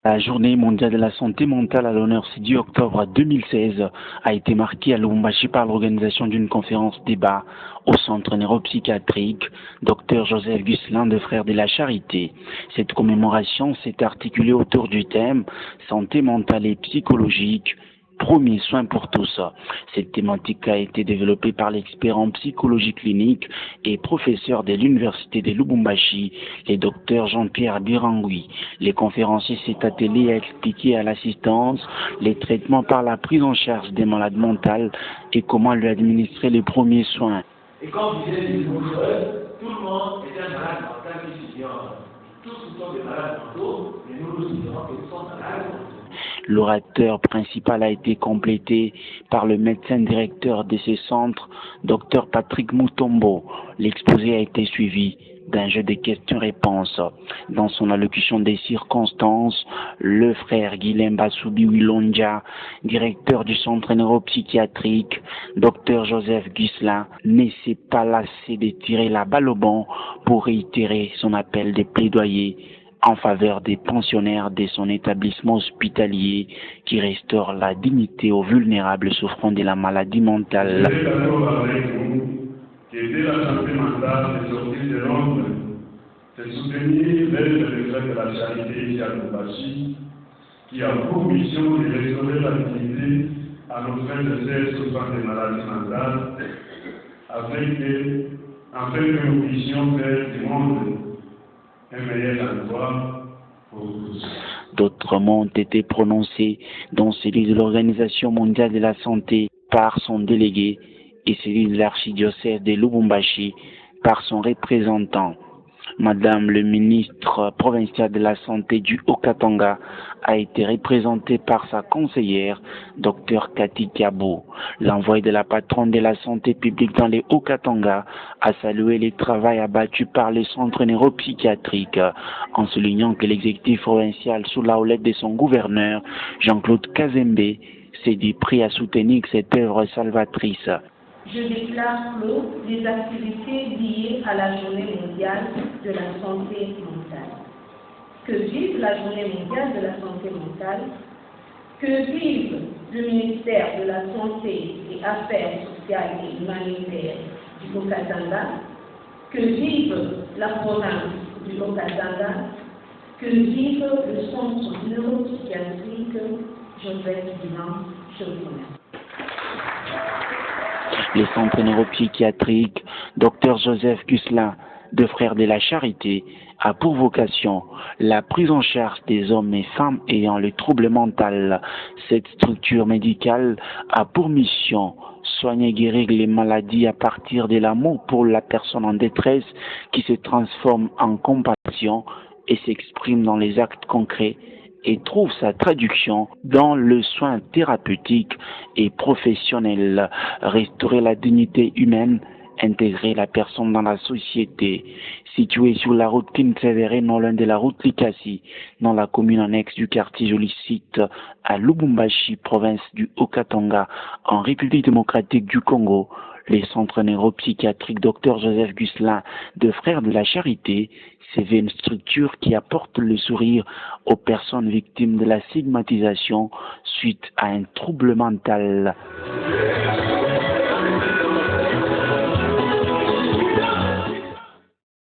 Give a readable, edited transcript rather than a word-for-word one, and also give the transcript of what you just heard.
La journée mondiale de la santé mentale à l'honneur ce 10 octobre 2016 a été marquée à Lubumbashi par l'organisation d'une conférence débat au centre neuropsychiatrique Dr Joseph Gusselin de Frères de la Charité. Cette commémoration s'est articulée autour du thème santé mentale et psychologique. Premier soin pour tous. Cette thématique a été développée par l'expert en psychologie clinique et professeur de l'université de Lubumbashi, le docteur Jean-Pierre Birangui. Les conférenciers s'est attelé à expliquer à l'assistance les traitements par la prise en charge des malades mentales et comment lui administrer les premiers soins. Et comme disait les professeurs, tout le monde est un malade mental qui s'ignore. Tous nous sommes des malades mentaux, mais nous nous ignorons que nous sommes malades mentaux. L'orateur principal a été complété par le médecin directeur de ce centre, Dr Patrick Mutombo. L'exposé a été suivi d'un jeu de questions-réponses. Dans son allocution des circonstances, le frère Guilhem Bassoubi Wilonja, directeur du centre neuropsychiatrique, Dr Joseph Gusselin, ne s'est pas lassé de tirer la balle au bon pour réitérer son appel de plaidoyer en faveur des pensionnaires de son établissement hospitalier qui restaure la dignité aux vulnérables souffrant de la maladie mentale. Je suis d'accord avec vous qu'aider la santé mentale de sortir de l'ombre, c'est soutenir l'aide de Frères de la Charité ici à Lubumbashi, qui a pour mission de restaurer la dignité à nos frères et sœurs souffrant des maladies mentales, afin que nous puissions faire du monde un meilleur endroit pour tous. D'autres mots ont été prononcés, dont celui de l'Organisation mondiale de la santé par son délégué et celui de l'archidiocèse de Lubumbashi par son représentant. Madame le ministre provincial de la Santé du Haut-Katanga a été représentée par sa conseillère, Dr Cathy Kiabo. L'envoyé de la patronne de la santé publique dans les Hauts-Katanga a salué le travail abattu par le centre neuropsychiatrique en soulignant que l'exécutif provincial, sous la houlette de son gouverneur, Jean-Claude Kazembe, s'est dit prêt à soutenir cette œuvre salvatrice. Je déclare clos les activités liées à la journée mondiale de la santé mentale. Que vive la journée mondiale de la santé mentale, que vive le ministère de la Santé et Affaires sociales et humanitaires du Haut-Katanga, que vive la province du Haut-Katanga, que vive le centre neuropsychiatrique Joseph Gusselin. Je vous remercie. Le centre neuropsychiatrique Dr Joseph Gusselin de Frères de la Charité a pour vocation la prise en charge des hommes et femmes ayant le trouble mental. Cette structure médicale a pour mission soigner et guérir les maladies à partir de l'amour pour la personne en détresse qui se transforme en compassion et s'exprime dans les actes concrets et trouve sa traduction dans le soin thérapeutique et professionnel, restaurer la dignité humaine, intégrer la personne dans la société. Situé sur la route Kinshasa, non loin de la route Likasi, dans la commune annexe du quartier Jolicite, à Lubumbashi, province du Haut-Katanga, en République démocratique du Congo, les centres neuropsychiatriques Dr Joseph Gusselin de Frères de la Charité, c'est une structure qui apporte le sourire aux personnes victimes de la stigmatisation suite à un trouble mental.